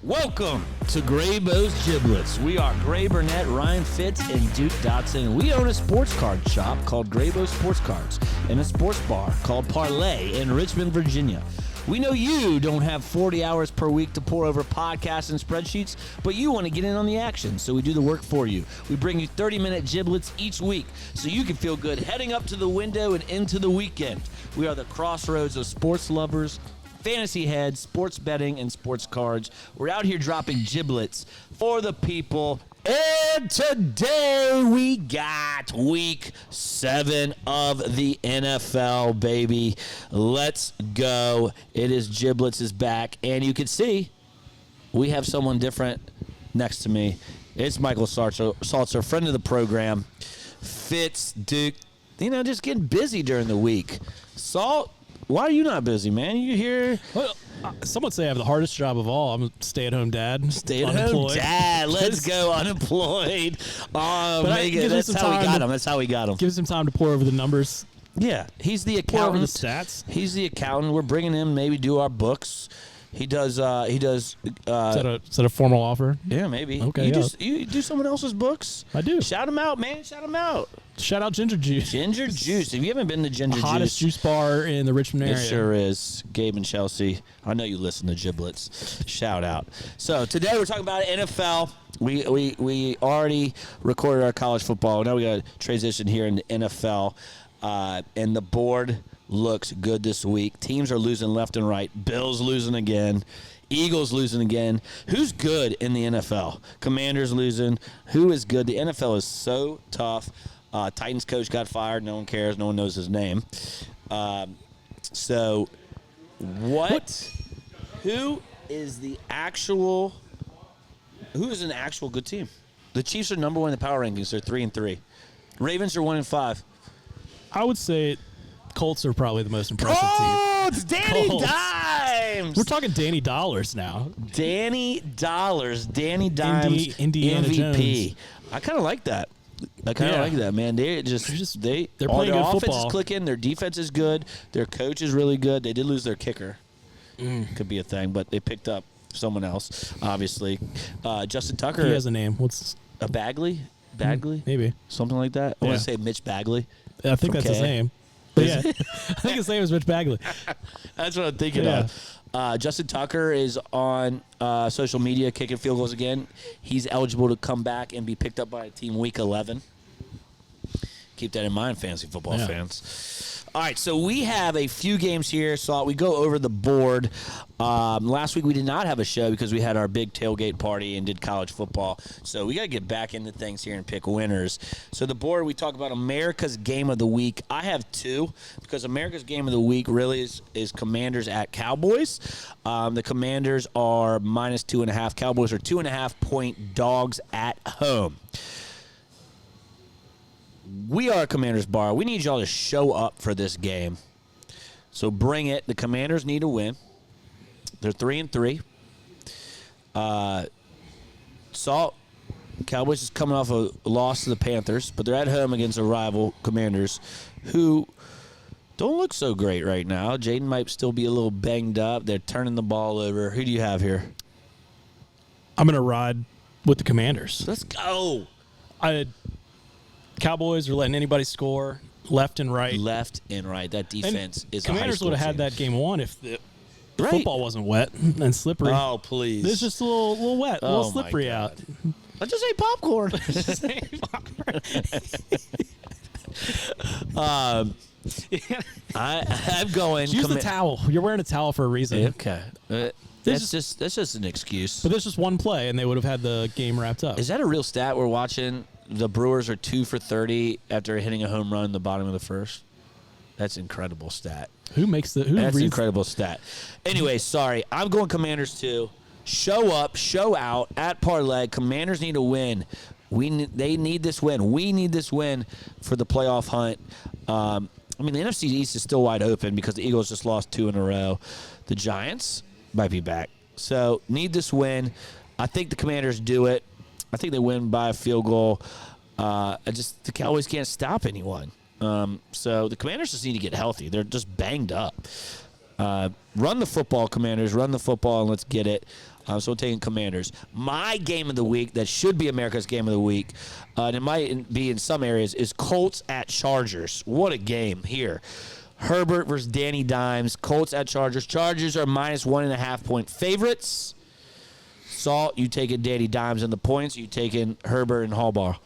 Welcome to Graybo's Giblets. We are Gray Burnett, Ryan Fitz, and Duke Dotson. We own a sports card shop called Graybo Sports Cards and a sports bar called Parlay in Richmond, Virginia. We know you don't have 40 hours per week to pour over podcasts and spreadsheets, but you want to get in on the action, so we do the work for you. We bring you 30-minute giblets each week so you can feel good heading up to the window and into the weekend. We are the crossroads of sports lovers, fantasy heads, sports betting, and sports cards. We're out here dropping giblets for the people. And today we got week 7 of the NFL, baby. Let's go. It is Giblets is back. And you can see we have someone different next to me. It's Michael Saltzer, friend of the program. Fitz, Duke, just getting busy during the week. Salt, why are you not busy, man? You here? Well, some would say I have the hardest job of all. I'm a stay-at-home dad. Stay-at-home dad. Let's go unemployed. That's how we got him. That's how we got him. Give him some time to pour over the numbers. Yeah, he's the accountant. Pour over the stats. He's the accountant. We're bringing him maybe do our books. He does. Is that a formal offer? Yeah, maybe. Okay. You do someone else's books? I do. Shout him out, man. Shout him out. Shout out Ginger Juice. Ginger Juice. If you haven't been to Ginger Juice, hottest juice bar in the Richmond area. It sure is. Gabe and Chelsea. I know you listen to Giblets. Shout out. So today we're talking about NFL. We already recorded our college football. Now we got to transition here into NFL, and the board looks good this week. Teams are losing left and right. Bills losing again. Eagles losing again. Who's good in the NFL? Commanders losing. Who is good? The NFL is so tough. Titans coach got fired. No one cares. No one knows his name. Who is an actual good team? The Chiefs are number one in the power rankings. They're 3-3. Ravens are 1-5. I would say Colts are probably the most impressive team. It's Danny Dimes. We're talking Danny Dollars now. Danny Dollars. Danny Dimes. Indiana MVP. Jones. I kind of like that. Like that, man. They're playing good offense football. is clicking. Their defense is good. Their coach is really good. They did lose their kicker. Could be a thing, but they picked up someone else, obviously. Justin Tucker. He has a name. What's a Bagley? Bagley? Maybe. Something like that. I want to say Mitch Bagley. I think that's his name. But yeah, I think his name is Mitch Bagley. That's what I'm thinking of. Justin Tucker is on social media kicking field goals again. He's eligible to come back and be picked up by a team week 11. Keep that in mind, fantasy football fans. All right, so we have a few games here. So we go over the board. Last week we did not have a show because we had our big tailgate party and did college football. So we got to get back into things here and pick winners. So the board, we talk about America's Game of the Week. I have two because America's Game of the Week really is Commanders at Cowboys. The Commanders are -2.5. Cowboys are 2.5-point dogs at home. We are Commanders Bar. We need y'all to show up for this game. So bring it. The Commanders need to win. They're 3-3. Salt, Cowboys is coming off a loss to the Panthers, but they're at home against a rival, Commanders, who don't look so great right now. Jaden might still be a little banged up. They're turning the ball over. Who do you have here? I'm going to ride with the Commanders. Let's go. Cowboys are letting anybody score left and right. Left and right. That defense is a high Commanders school would have had team. that game won if the football wasn't wet and slippery. Oh, please. It's just a little wet, a little slippery out. I just ate popcorn. I'm going. Use the towel. You're wearing a towel for a reason. Okay. That's just an excuse. But there's just one play, and they would have had the game wrapped up. Is that a real stat we're watching? The Brewers are 2 for 30 after hitting a home run in the bottom of the first. That's an incredible stat. That's an incredible stat. Anyway, sorry. I'm going Commanders too. Show up, show out at Parlay. Commanders need to win. They need this win. We need this win for the playoff hunt. The NFC East is still wide open because the Eagles just lost 2 in a row. The Giants might be back. So need this win. I think the Commanders do it. I think they win by a field goal. The Cowboys can't stop anyone. So the Commanders just need to get healthy. They're just banged up. Run the football, Commanders. Run the football, and let's get it. I'm still taking Commanders. My game of the week that should be America's game of the week, and it might be in some areas, is Colts at Chargers. What a game here. Herbert versus Danny Dimes. Colts at Chargers. Chargers are minus 1.5 point favorites. Salt, you taking Danny Dimes in the points. You taking Herbert and Harbaugh.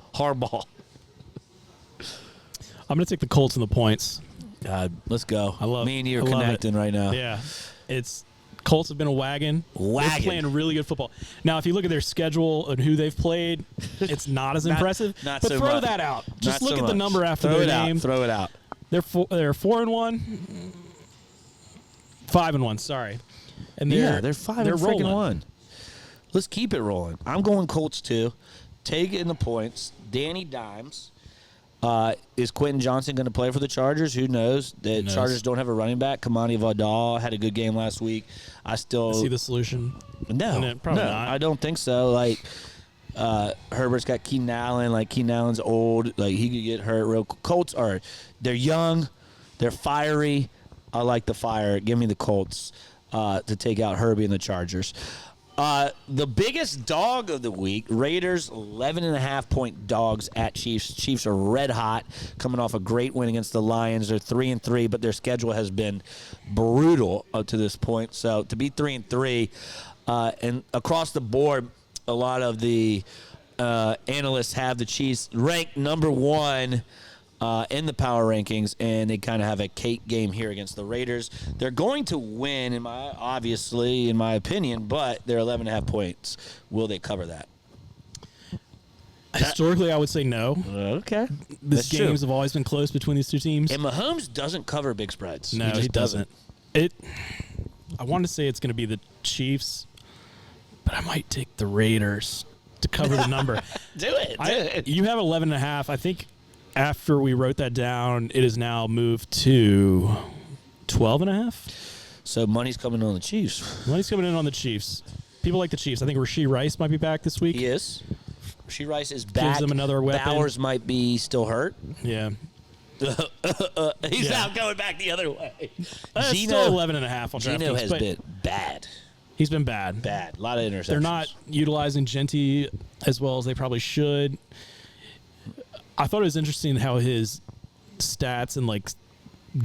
I'm going to take the Colts in the points. God, let's go. Me and you are I love connecting right now. Yeah. Colts have been a wagon. They're playing really good football. Now, if you look at their schedule and who they've played, it's not as impressive. Not but so throw much. that out. Just Not look so at the much. number after Throw their it out. name. Throw it out. They're 4-1. 5-1. Sorry. And they're 5-1. Let's keep it rolling. I'm going Colts too. Take it in the points. Danny Dimes. Is Quentin Johnson going to play for the Chargers? Who knows? The Chargers don't have a running back. Kamani Vidal had a good game last week. I see the solution. No, probably not. I don't think so. Like Herbert's got Keenan Allen. Like Keenan Allen's old. Like he could get hurt. Colts they're young, they're fiery. I like the fire. Give me the Colts to take out Herbie and the Chargers. The biggest dog of the week, Raiders 11.5 point dogs at Chiefs. Chiefs are red hot, coming off a great win against the Lions. They're 3-3, but their schedule has been brutal up to this point. So to be 3-3, and across the board, a lot of the analysts have the Chiefs ranked number 1 in the power rankings, and they kind of have a cake game here against the Raiders. They're going to win, in my opinion, but they're 11.5 points. Will they cover that? Historically, I would say no. Okay. These games have always been close between these two teams. And Mahomes doesn't cover big spreads. No, he doesn't. I want to say it's going to be the Chiefs, but I might take the Raiders to cover the number. Do it. You have 11.5. I think after we wrote that down, it is now moved to 12.5. So money's coming on the Chiefs. Money's coming in on the Chiefs. People like the Chiefs. I think Rashee Rice might be back this week. He is. Rashee Rice is back. Gives them another weapon. Bowers might be still hurt. Yeah. He's not going back the other way. Still 11.5 on Gino DraftKings, has been bad. He's been bad. A lot of interceptions. They're not utilizing Genty as well as they probably should. I thought it was interesting how his stats and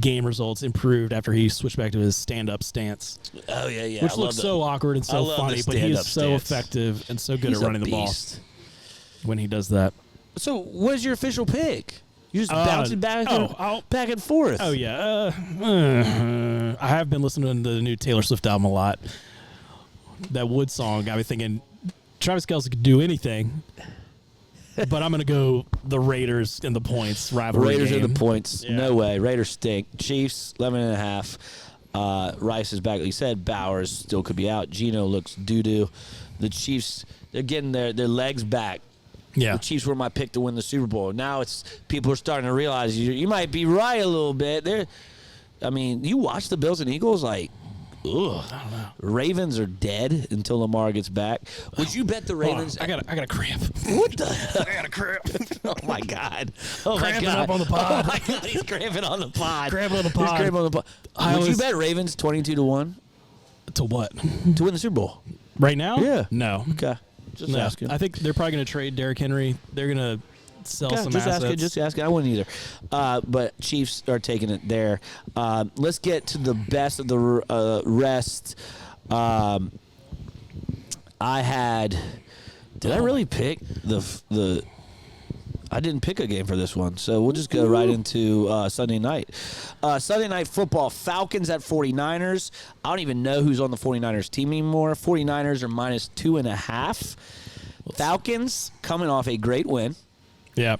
game results improved after he switched back to his stand-up stance. Oh yeah. Which looks so awkward and so funny, but he is so effective and so good at running the ball when he does that. So, what is your official pick? You just bouncing back and forth. Oh yeah. I have been listening to the new Taylor Swift album a lot. That Wood song got me thinking Travis Kelce could do anything. But I'm going to go the Raiders in the points rivalry Raiders game. in the points. Yeah. No way. Raiders stink. Chiefs, 11.5. Rice is back. Like you said, Bowers still could be out. Gino looks doo-doo. The Chiefs, they're getting their legs back. Yeah. The Chiefs were my pick to win the Super Bowl. Now people are starting to realize you might be right a little bit. You watch the Bills and Eagles, ugh. I don't know. Ravens are dead until Lamar gets back. Would you bet the Ravens? I got a cramp. What the? I got a cramp. Oh my God! Cramping up on the pod. Oh my God! He's cramping on the pod. Cramping on the pod. Would you bet Ravens 22-1 to what? to win the Super Bowl? Right now? Yeah. No. Okay. Just asking. I think they're probably going to trade Derrick Henry. They're going to sell some assets. Just asking. I wouldn't either. But Chiefs are taking it there. Let's get to the best of the rest. Did I really pick the? I didn't pick a game for this one, so we'll just go right into Sunday night. Sunday night football, Falcons at 49ers. I don't even know who's on the 49ers team anymore. 49ers are minus 2.5. Falcons coming off a great win. Yeah.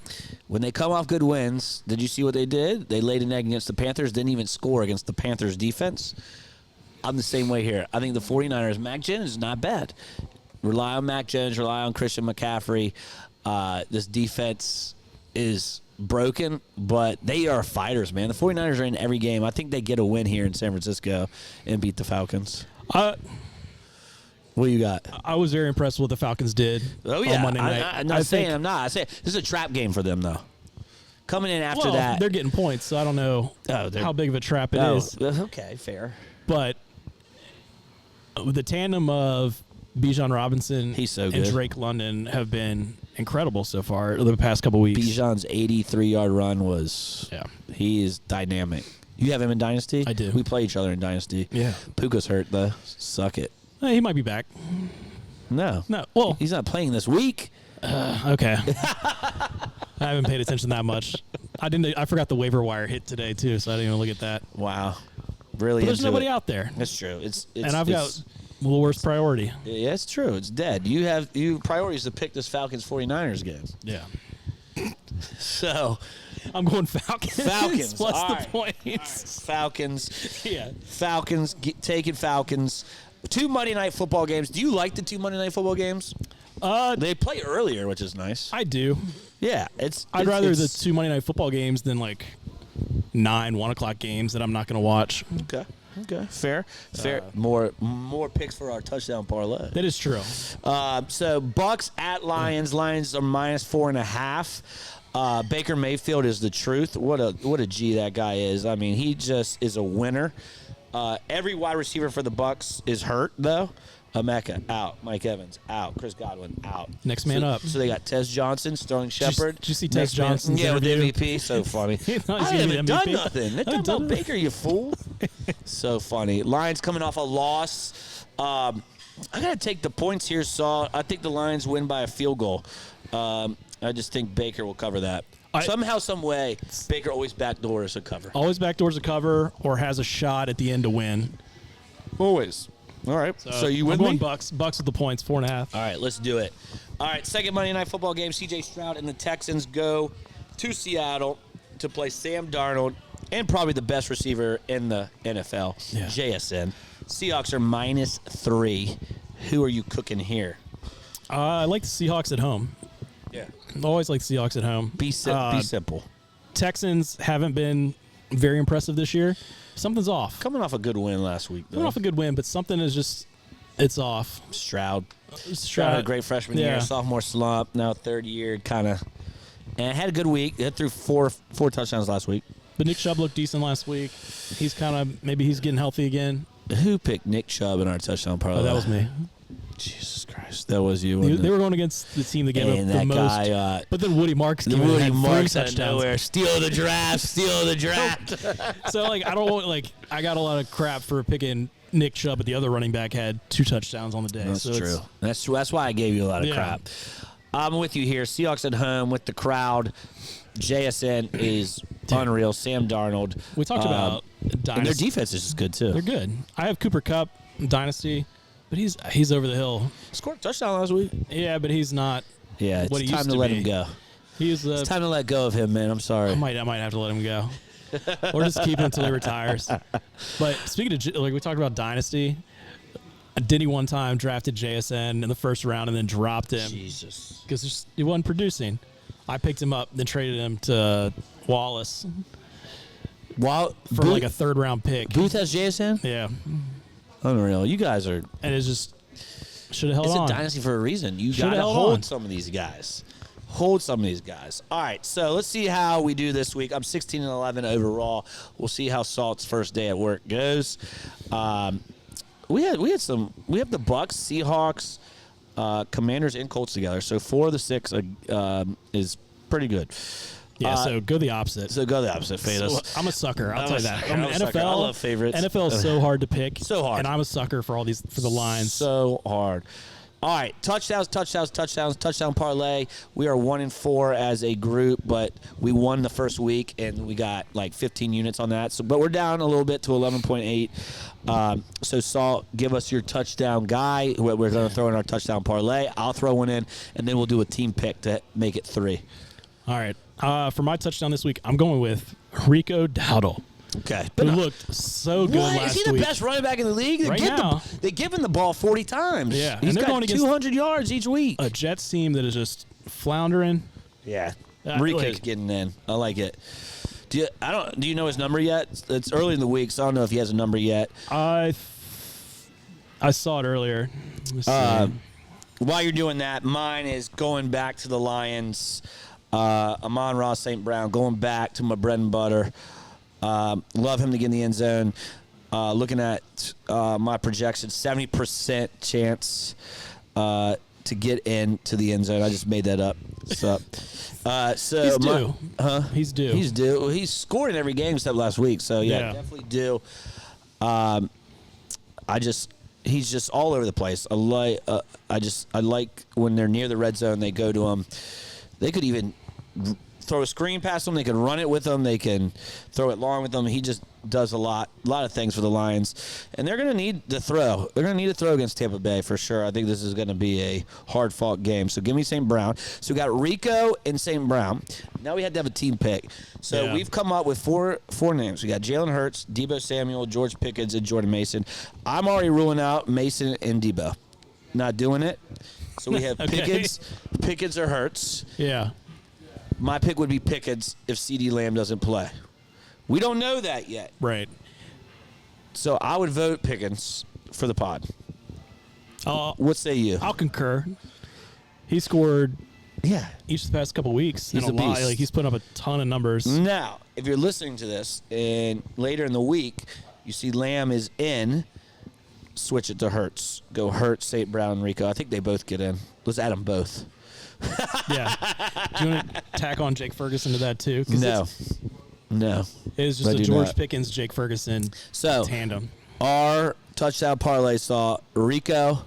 When they come off good wins, did you see what they did? They laid an egg against the Panthers, didn't even score against the Panthers defense. I'm the same way here. I think the 49ers, Mac Jones is not bad. Rely on Mac Jones, rely on Christian McCaffrey. This defense is broken, but they are fighters, man. The 49ers are in every game. I think they get a win here in San Francisco and beat the Falcons. What you got? I was very impressed with what the Falcons did on Monday night. I'm not saying I'm not. I say this is a trap game for them, though. Coming in after that. They're getting points, so I don't know how big of a trap it is. Okay, fair. But the tandem of Bijan Robinson He's so and good. Drake London have been incredible so far the past couple weeks. Bijan's 83-yard run was. Yeah. He is dynamic. You have him in Dynasty? I do. We play each other in Dynasty. Yeah. Puka's hurt, though. Suck it. He might be back. No. Well, He's not playing this week. okay. I haven't paid attention that much. I forgot the waiver wire hit today too, so I didn't even look at that. Wow. Really? But there's into nobody it. out there, That's true. It's and I've got the worst priority. Yeah, it's true. It's dead. You priorities to pick this Falcons 49ers game. Yeah. So I'm going Falcons. Falcons. Plus All the right. points. Falcons. Yeah. Falcons taking Falcons. 2 Monday Night Football games. Do you like the 2 Monday Night Football games? They play earlier, which is nice. I do. Yeah, I'd rather the 2 Monday Night Football games than like 9 1 o'clock games that I'm not going to watch. Okay. Fair. More picks for our touchdown parlay. That is true. So Bucks at Lions. Lions are -4.5. Baker Mayfield is the truth. What a G that guy is. I mean, he just is a winner. Every wide receiver for the Bucks is hurt though. Emeka out, Mike Evans out, Chris Godwin out. Next man up. So they got Tez Johnson, Sterling Shepard. Did you see Next Tez man- Johnson's Yeah, with the interview? MVP. So funny. thought I he was haven't gonna done be MVP. nothing. They're talking about Baker, you fool. So funny. Lions coming off a loss. I gotta take the points here, Saul. I think the Lions win by a field goal. I just think Baker will cover that. Somehow, some way, Baker always backdoors a cover. Always backdoors a cover or has a shot at the end to win. Always. All right. So you win I'm going me? Bucks. Bucks with the points, 4.5. All right, let's do it. All right, second Monday Night Football game. C.J. Stroud and the Texans go to Seattle to play Sam Darnold and probably the best receiver in the NFL, Yeah. JSN. Seahawks are -3. Who are you cooking here? I like the Seahawks at home. Yeah. I always like the Seahawks at home. Be simple. Texans haven't been very impressive this year. Something's off. Coming off a good win last week, though. Coming off a good win, but something is just, it's off. Stroud had a great freshman year, sophomore slump, now third year, kind of. And had a good week. He threw four touchdowns last week. But Nick Chubb looked decent last week. He's kind of, maybe he's getting healthy again. Who picked Nick Chubb in our touchdown parlay? Oh, that was me. Jesus Christ, that was you. They were going against the team that gave up And the that most. guy, but then Woody Marks came in Woody and had Marks 3 out of touchdowns. nowhere. Steal the draft. So like I got a lot of crap for picking Nick Chubb, but the other running back had 2 touchdowns on the day. That's so true. That's why I gave you a lot of Yeah. crap. I'm with you here. Seahawks at home with the crowd. JSN is unreal. Sam Darnold. We talked about and their Dynasty. defense is just good too. They're good. I have Cooper Kupp Dynasty, but he's over the hill. Scored a touchdown last week. Yeah, but he's not. Yeah, what it's he time used to to let be. him go. He's It's time to let go of him, man. I'm sorry. I might have to let him go, or just keep him until he retires. But speaking of like we talked about Dynasty, Denny one time drafted JSN in the first round and then dropped him Jesus. because he wasn't producing. I picked him up, then traded him to Wallace Well, for like a 3rd round pick. Booth has JSN? Yeah, Unreal. You guys are. and it's just should have held It's on. a dynasty for a reason. You got Shoulda to held hold on. some of these guys. Hold some of these guys. All right, so let's see how we do this week. I'm 16-11 overall. We'll see how Salt's first day at work goes. We have the Bucks, Seahawks, Commanders, and Colts together. So 4 of the 6 is pretty good. Yeah, so go the opposite. So go the opposite. Fade us. I'm a sucker. I'll I'm tell a you that. sucker. I'm a sucker. I love favorites. NFL is so hard to pick. So hard. And I'm a sucker for the lines. So hard. All right, touchdown parlay. We are 1-4 as a group, but we won the first week and we got like 15 units on that. So, but we're down a little bit to 11.8. So, Saul, give us your touchdown guy. We're going to throw in our touchdown parlay. I'll throw one in, and then we'll do a team pick to make it 3. All right. For my touchdown this week, I'm going with Rico Dowdle. Okay, Who looked so good last week. Is he the best running back in the league? They give him the ball 40 times. Yeah, he's and they're got going against 200 yards each week. a Jets team that is just floundering. Yeah, Rico's getting in. I like it. Do you know his number yet? It's early in the week, so I don't know if he has a number yet. I saw it earlier. Let's see. While you're doing that, mine is going back to the Lions. Amon-Ra St. Brown, going back to my bread and butter. Love him to get in the end zone. Looking at my projection, 70% chance to get into the end zone. I just made that up. So He's due. He's due. He's due. Well, he's scored in every game except last week. So yeah. Definitely due. He's just all over the place. I like when they're near the red zone, they go to him. They could even throw a screen past him. They can run it with him. They can throw it long with him. He just does a lot of things for the Lions. And they're going to need to throw. They're going to need to throw against Tampa Bay for sure. I think this is going to be a hard-fought game. So give me St. Brown. So we got Rico and St. Brown. Now we had to have a team pick. So we've come up with four names. We got Jalen Hurts, Deebo Samuel, George Pickens, and Jordan Mason. I'm already ruling out Mason and Deebo. Not doing it. So we have Pickens or Hurts. Yeah. My pick would be Pickens if CeeDee Lamb doesn't play. We don't know that yet. Right. So I would vote Pickens for the pod. What say you? I'll concur. He scored each of the past couple weeks. He's a beast. Like, he's put up a ton of numbers. Now, if you're listening to this and later in the week you see Lamb is in, switch it to Hurts. Go Hurts, St. Brown, Rico. I think they both get in. Let's add them both. Yeah. Do you want to tack on Jake Ferguson to that too? No. It's just a George Pickens, Jake Ferguson tandem. Our touchdown parlay saw Rico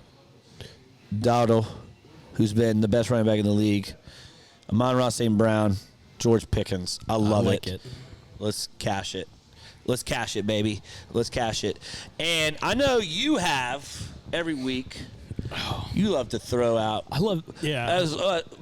Dowdle, who's been the best running back in the league, Amon-Ra St. Brown, George Pickens. I love it. Let's cash it. Let's cash it, baby. Let's cash it. And I know you have every week. You love to throw out. As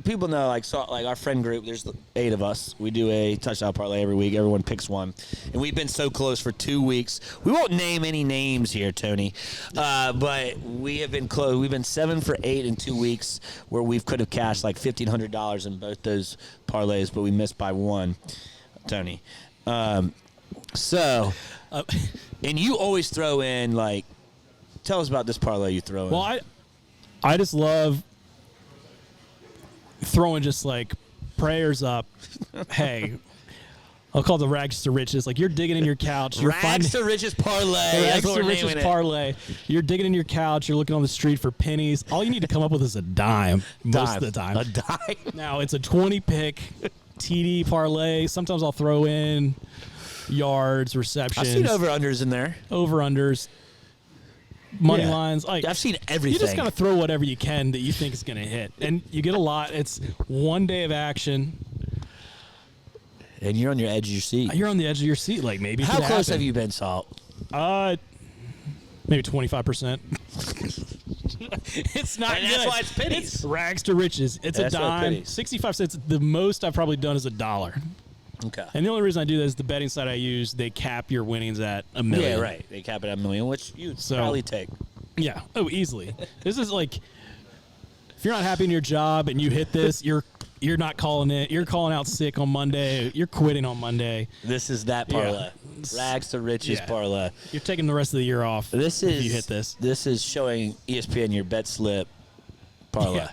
people know, like our friend group, there's 8 of us. We do a touchdown parlay every week. Everyone picks one. And we've been so close for 2 weeks. We won't name any names here, Tony. But we have been close. We've been 7 for 8 in 2 weeks where we could have cashed like $1,500 in both those parlays, but we missed by 1, Tony. And you always throw in, like, tell us about this parlay you throw in. Well, I just love throwing just like prayers up. Hey, I'll call it the rags to riches. Like, you're digging in your couch. Rags to riches parlay. Rags to riches parlay. You're digging in your couch. You're looking on the street for pennies. All you need to come up with is a dime most of the time. A dime? Now, it's a 20-pick TD parlay. Sometimes I'll throw in yards, receptions. I've seen over-unders in there. Over-unders. Money lines. Like, I've seen everything. You just gotta throw whatever you can that you think is gonna hit, and you get a lot. It's one day of action, and you're on your edge of your seat. You're on the edge of your seat. Like, maybe. How close have you been, Salt? Maybe 25%. It's not and good. That's why it's pennies. It's rags to riches. It's a dime. 65 cents. The most I've probably done is $1. Okay. And the only reason I do that is the betting site I use, they cap your winnings at $1 million. Yeah, right. They cap it at $1 million, which you'd probably take. Yeah. Oh, easily. This is like, if you're not happy in your job and you hit this, you're not calling it. You're calling out sick on Monday. You're quitting on Monday. This is that parlay. Rags to riches parlay. You're taking the rest of the year off. If you hit this. This is showing ESPN your bet slip parlay. Yeah.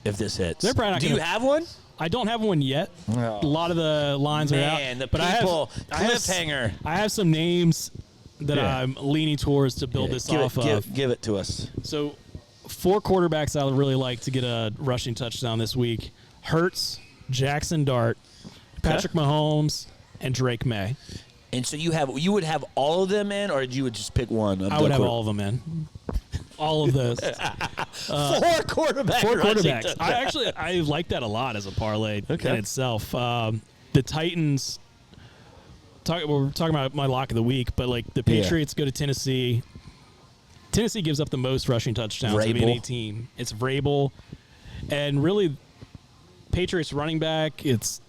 If this hits. They're probably not Do you have one? I don't have one yet. Oh. A lot of the lines are out. Cliffhanger. I have some names that I'm leaning towards to build this off of. Give it to us. So, 4 quarterbacks I would really like to get a rushing touchdown this week. Hurts, Jackson Dart, Patrick Mahomes, and Drake May. And so you would have all of them in, or you would just pick one? I would have all of them in. All of those. 4 quarterbacks. I like that a lot as a parlay in itself. The Titans. We're talking about my lock of the week, but like the Patriots go to Tennessee. Tennessee gives up the most rushing touchdowns of any team. It's Vrabel, and really, Patriots running back. It's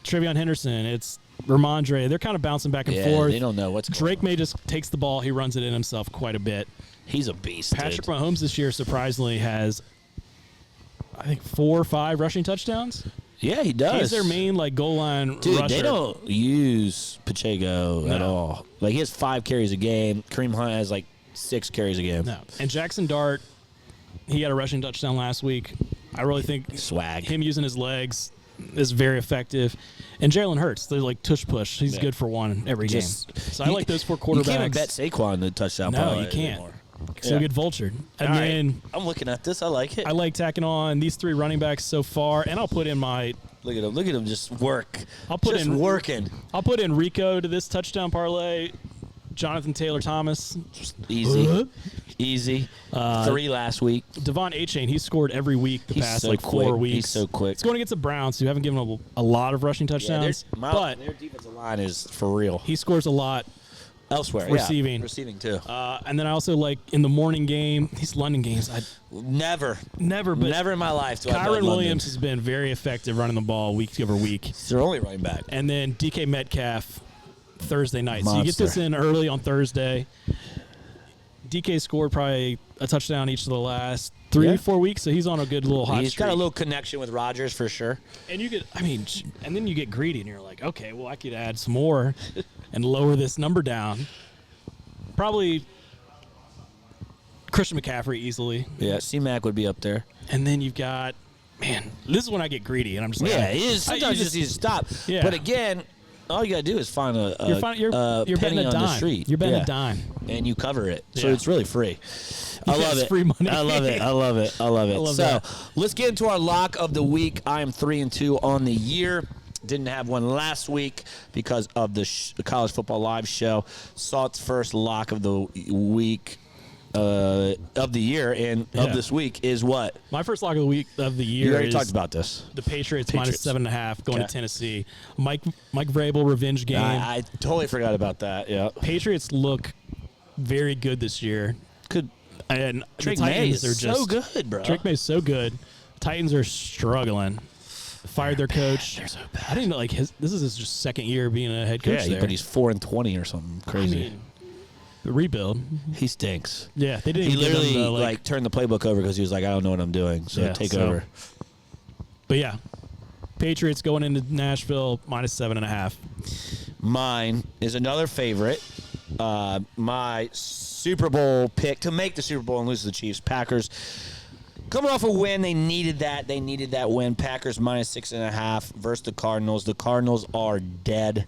Trevion Henderson. It's Ramondre. They're kind of bouncing back and forth. They don't know what's going on. Drake May just takes the ball. He runs it in himself quite a bit. He's a beast. Patrick Mahomes this year surprisingly has, I think, 4 or 5 rushing touchdowns. Yeah, he does. He's their main goal line rusher. They don't use Pacheco at all. Like, he has 5 carries a game. Kareem Hunt has 6 carries a game. No. And Jackson Dart, he had a rushing touchdown last week. I really think swag. Him using his legs, is very effective. And Jalen Hurts, they're like tush push. He's good for one every game. So I like those 4 quarterbacks. You can't even bet Saquon the touchdown. No, you can't. Anymore. So get vultured. And All then right. I'm looking at this. I like it. I like tacking on these 3 running backs so far, and I'll put in my. Look at him. Look at him just work. I'll put just in working. I'll put in Rico to this touchdown parlay. Jonathan Taylor Thomas. Easy. Easy. 3 last week. Devon Achane, he scored every week the past so 4 weeks. He's so quick. It's going against the Browns, who haven't given up a lot of rushing touchdowns. But their defensive line is for real. He scores a lot Elsewhere. receiving. Receiving, too. And then I also like in the morning game, these London games. Never. But Never in my life do I bet Kyron London. Williams has been very effective running the ball week over week. He's their only running back. And then DK Metcalf Thursday night. Monster. So you get this in early on Thursday. DK scored probably a touchdown each of the last 3-4 weeks, so he's on a good little hot He's streak. got a little connection with Rodgers for sure. And you get, and then you get greedy, and you're like, okay, well, I could add some more and lower this number down. Probably Christian McCaffrey easily. Yeah, C-Mac would be up there. And then you've got, man, this is when I get greedy, and I'm just like, Yeah, it is. Sometimes you just need to stop. Yeah. But again, all you got to do is find a you're betting penny a on dime. the street. You're betting a dime. And you cover it. So Yeah. it's really free. I love It's it. free money. I love it. I love it. I love it. love so that. let's get into our lock of the week. I am 3-2 on the year. Didn't have one last week because of the College Football Live show. Salt's first lock of the week, of the year, and of this week is what? My first lock of the week of the year You already is talked about this. the Patriots minus 7.5 going to Tennessee. Mike Vrabel revenge game. I totally forgot about that. Yeah. Patriots look very good this year. And Drake the Titans May is are just so good, bro. Drake May is so good. Titans are struggling. Fired their coach. They're so bad. I didn't know this is his just second year being a head coach. Yeah, but he's 4-20 or something crazy. The rebuild. He stinks. Yeah, they didn't. He give him literally the, turned the playbook over because he was like, I don't know what I'm doing, so take over. But yeah, Patriots going into Nashville minus 7.5. Mine is another favorite. My Super Bowl pick to make the Super Bowl and lose to the Chiefs. Packers coming off a win. They needed that. They needed that win. Packers minus 6.5 versus the Cardinals. The Cardinals are dead.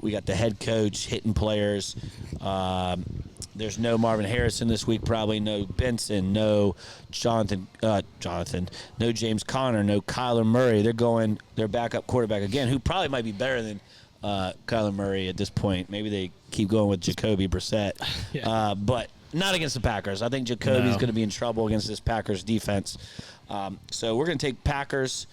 We got the head coach hitting players. There's no Marvin Harrison this week, probably no Benson, no Jonathan, no James Conner, no Kyler Murray. They're going their backup quarterback again, who probably might be better than Kyler Murray at this point. Maybe they keep going with Jacoby Brissett, but not against the Packers. I think Jacoby's going to be in trouble against this Packers defense. So we're going to take Packers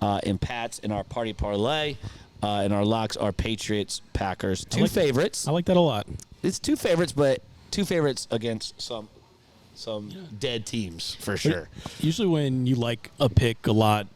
and Pats in our party parlay. And our locks are Patriots, Packers. Two favorites. I like that a lot. It's 2 favorites, but 2 favorites against some dead teams for sure. Usually when you like a pick a lot,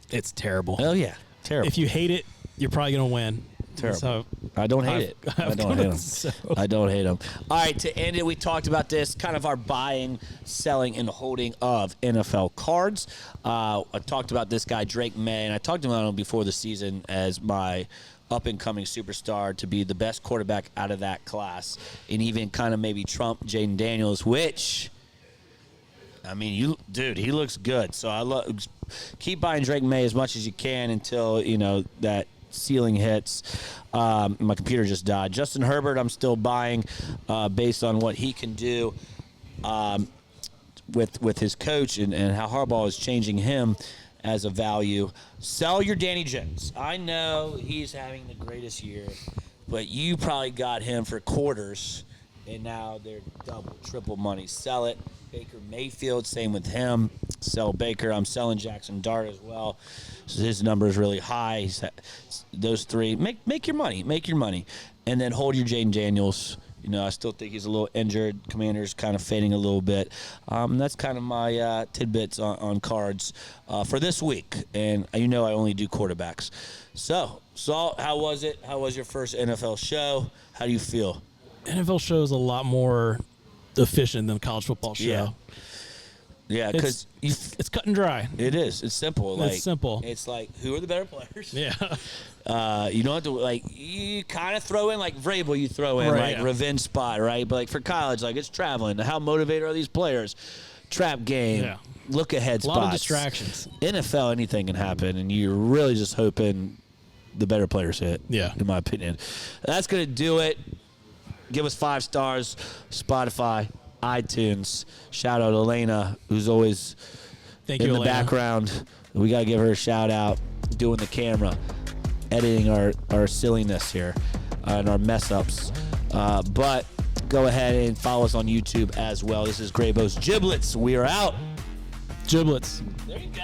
it's terrible. Oh yeah, terrible. If you hate it, you're probably going to win. Terrible. So I don't hate it. I don't hate them. So. I don't hate them. All right, to end it, we talked about this, kind of our buying, selling, and holding of NFL cards. I talked about this guy, Drake May, and I talked about him before the season as my up-and-coming superstar to be the best quarterback out of that class, and even kind of maybe trump Jaden Daniels, which, I mean, he looks good. So keep buying Drake May as much as you can until, that ceiling hits. My computer just died. Justin Herbert, I'm still buying based on what he can do with his coach and how Harbaugh is changing him as a value. Sell your Danny Jones. I know he's having the greatest year, but you probably got him for quarters, and now they're double, triple money. Sell it. Baker Mayfield, same with him. Sell Baker. I'm selling Jackson Dart as well. So his number is really high. Those 3. Make your money. Make your money. And then hold your Jaden Daniels. I still think he's a little injured. Commander's kind of fading a little bit. That's kind of my tidbits on cards for this week. And I only do quarterbacks. So, Salt, how was it? How was your first NFL show? How do you feel? NFL show is a lot more efficient than a college football show. Yeah, because it's cut and dry. It is. It's simple. It's simple. It's like, who are the better players? Yeah. You don't have to, you kind of throw in, like Vrabel, you throw in, revenge spot, right? But, for college, it's traveling. How motivated are these players? trap game, Yeah. look ahead A spots. lot of distractions. NFL, anything can happen, and you're really just hoping the better players hit. Yeah. In my opinion, that's gonna do it. Give us 5 stars, Spotify, iTunes. Shout out Elena, who's always Thank in you, the Elena. background. We gotta give her a shout out, doing the camera, editing our silliness here, and our mess ups. But go ahead and follow us on YouTube as well. This is Graybo's Giblets. We are out. Giblets. There you go.